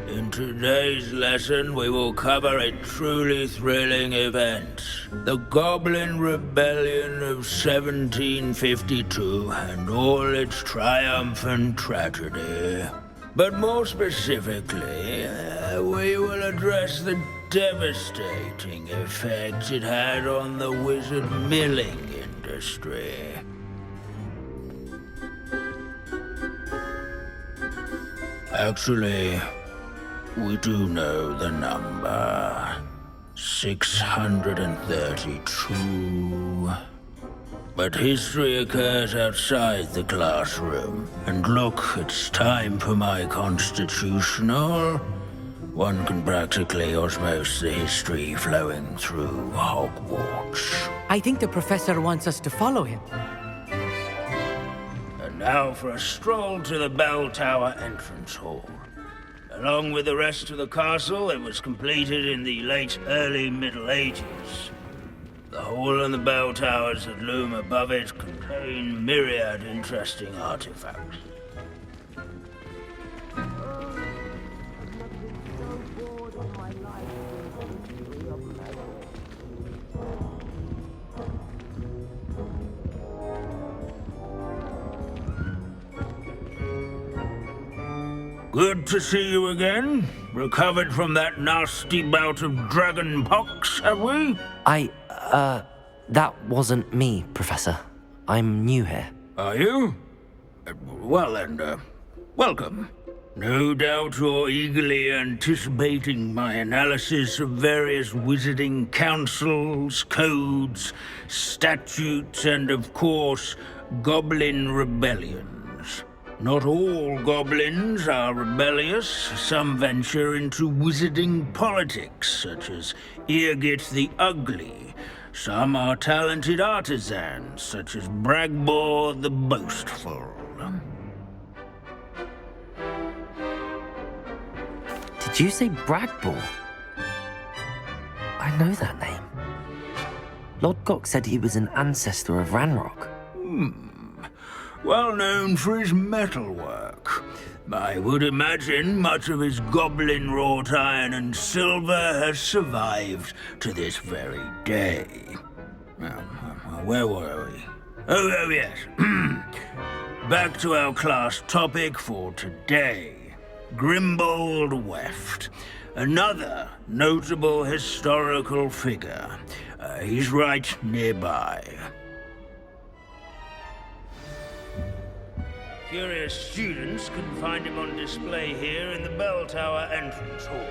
In today's lesson, we will cover a truly thrilling event. The Goblin Rebellion of 1752 and all its triumph and tragedy. But more specifically, we will address the devastating effects it had on the wizard milling industry. Actually, we do know the number. 632. But history occurs outside the classroom. And look, it's time for my constitutional. One can practically osmose the history flowing through Hogwarts. I think the professor wants us to follow him. And now for a stroll to the bell tower entrance hall. Along with the rest of the castle, it was completed in the early Middle Ages. The hall and the bell towers that loom above it contain myriad interesting artifacts. Good to see you again. Recovered from that nasty bout of dragon pox, have we? That wasn't me, Professor. I'm new here. Are you? Well then, welcome. No doubt you're eagerly anticipating my analysis of various wizarding councils, codes, statutes, and of course, goblin rebellions. Not all goblins are rebellious. Some venture into wizarding politics, such as Eargit the Ugly. Some are talented artisans, such as Bragbor the Boastful. Did you say Bragbor? I know that name. Lord Gok said he was an ancestor of Ranrock. Well known for his metalwork. I would imagine much of his goblin-wrought iron and silver has survived to this very day. Where were we? Oh yes. Back to our class topic for today. Grimbold Weft. Another notable historical figure. He's right nearby. Curious students can find him on display here in the bell tower entrance hall.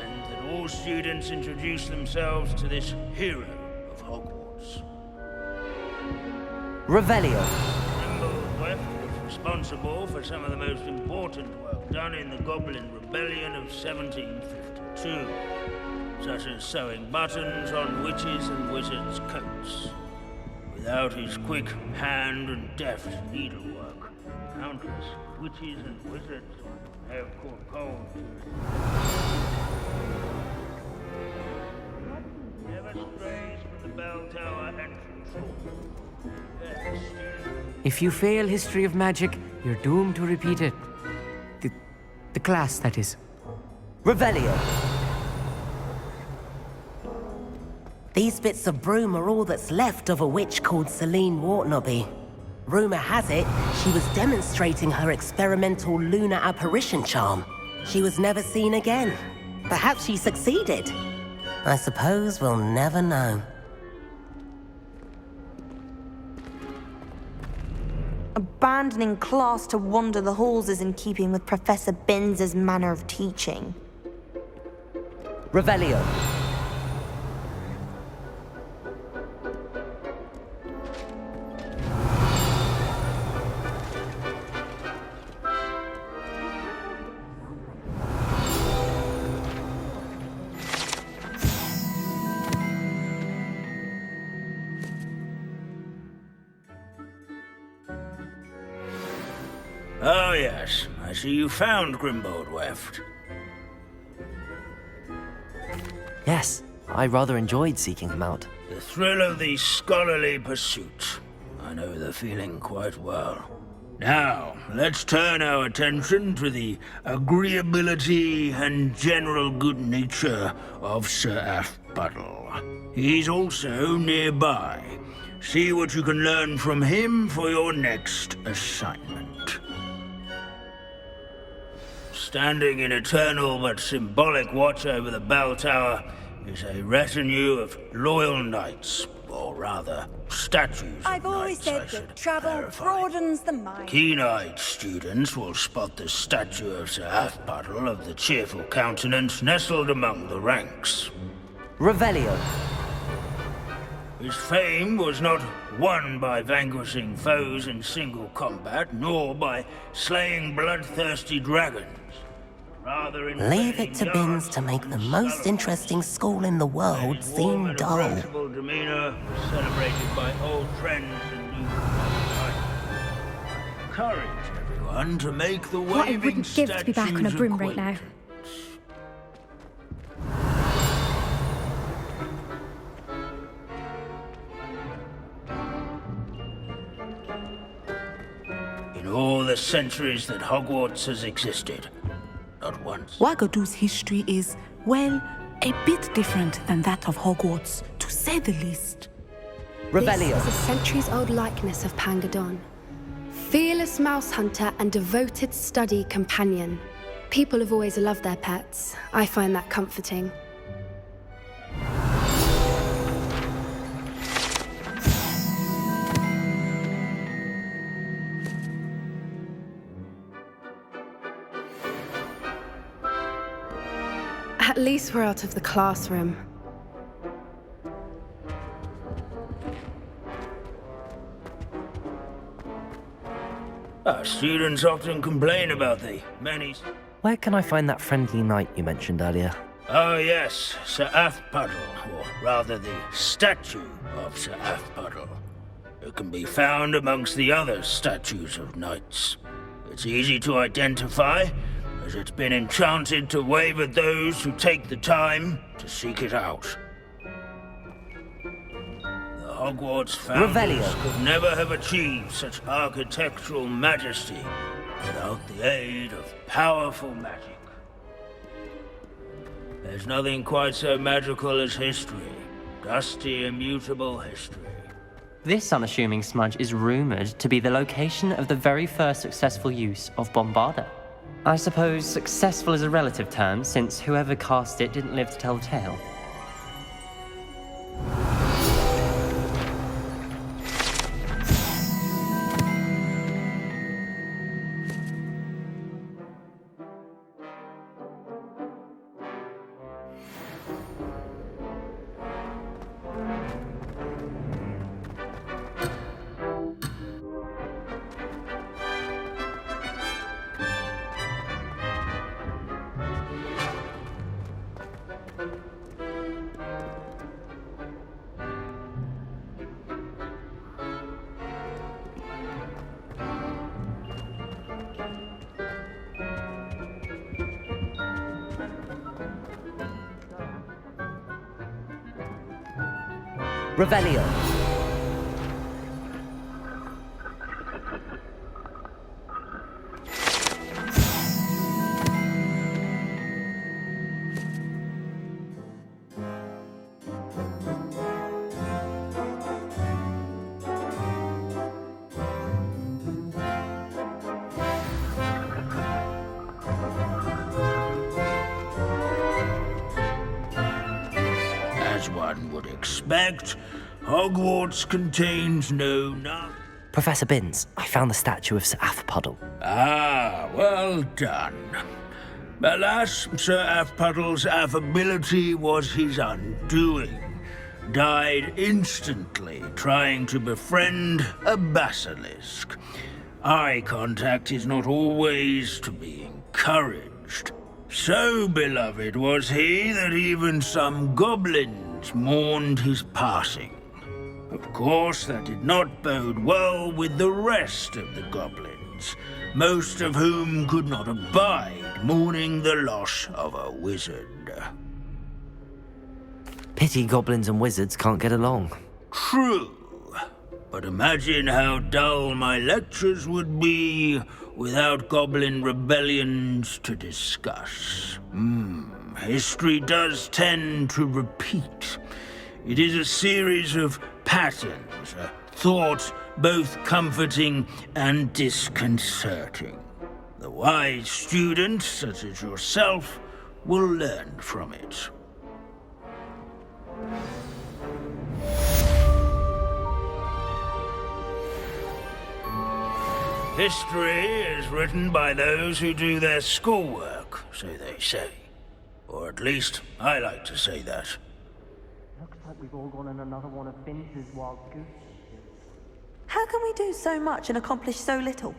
And that all students introduce themselves to this hero of Hogwarts. Revelio. Grimbold Weft was responsible for some of the most important work done in the Goblin Rebellion of 1752, such as sewing buttons on witches' and wizards' coats. Without his quick hand and deft needlework, countless witches and wizards may have caught cold. Never strays from the bell tower entrance hall. Yes, If you fail history of magic, you're doomed to repeat it. The class, that is. Revelio. These bits of broom are all that's left of a witch called Celine Wartnobby. Rumor has it, she was demonstrating her experimental lunar apparition charm. She was never seen again. Perhaps she succeeded. I suppose we'll never know. Abandoning class to wander the halls is in keeping with Professor Binns's manner of teaching. Revelio. Oh yes, I see you found Grimbold Weft. Yes, I rather enjoyed seeking him out. The thrill of the scholarly pursuit. I know the feeling quite well. Now, let's turn our attention to the agreeability and general good nature of Sir Aphpuddle. He's also nearby. See what you can learn from him for your next assignment. Standing in eternal but symbolic watch over the bell tower is a retinue of loyal knights, or rather, statues. I've always said that travel broadens the mind. Keen-eyed students will spot the statue of Sir Aphpuddle of the cheerful countenance nestled among the ranks. Revelio. His fame was not won by vanquishing foes in single combat, nor by slaying bloodthirsty dragons. Rather in Leave it to Binns to make the most interesting school in the world seem dull. His demeanor was celebrated by old friends and new friends. Courage, everyone, to make the What I waving wouldn't give to be back on a statue's broom right now. acquaintance. In all the centuries that Hogwarts has existed, not once. Wagadu's history is, well, a bit different than that of Hogwarts, to say the least. Revelio. This is a centuries-old likeness of Pangadon. Fearless mouse hunter and devoted study companion. People have always loved their pets. I find that comforting. At least we're out of the classroom. Our students often complain about the many... Where can I find that friendly knight you mentioned earlier? Oh yes, Sir Aphpuddle, or rather the statue of Sir Aphpuddle. It can be found amongst the other statues of knights. It's easy to identify, as it's been enchanted to wave at those who take the time to seek it out. The Hogwarts founders Revelio. could never have achieved such architectural majesty without the aid of powerful magic. There's nothing quite so magical as history. Dusty, immutable history. This unassuming smudge is rumored to be the location of the very first successful use of Bombarda. I suppose successful is a relative term, since whoever cast it didn't live to tell the tale. Revelio. As one would expect, Hogwarts contains no none. Professor Binns, I found the statue of Sir Aphpuddle. Ah, well done. Alas, Sir Aphpuddle's affability was his undoing. Died instantly trying to befriend a basilisk. Eye contact is not always to be encouraged. So beloved was he that even some goblins mourned his passing. Of course, that did not bode well with the rest of the goblins, most of whom could not abide mourning the loss of a wizard. Pity goblins and wizards can't get along. True. But imagine how dull my lectures would be without goblin rebellions to discuss. History does tend to repeat. It is a series of patterns, a thought both comforting and disconcerting. The wise student, such as yourself, will learn from it. History is written by those who do their schoolwork, so they say. Or at least, I like to say that. Looks like we've all gone on another one of Vince's wild goose. How can we do so much and accomplish so little?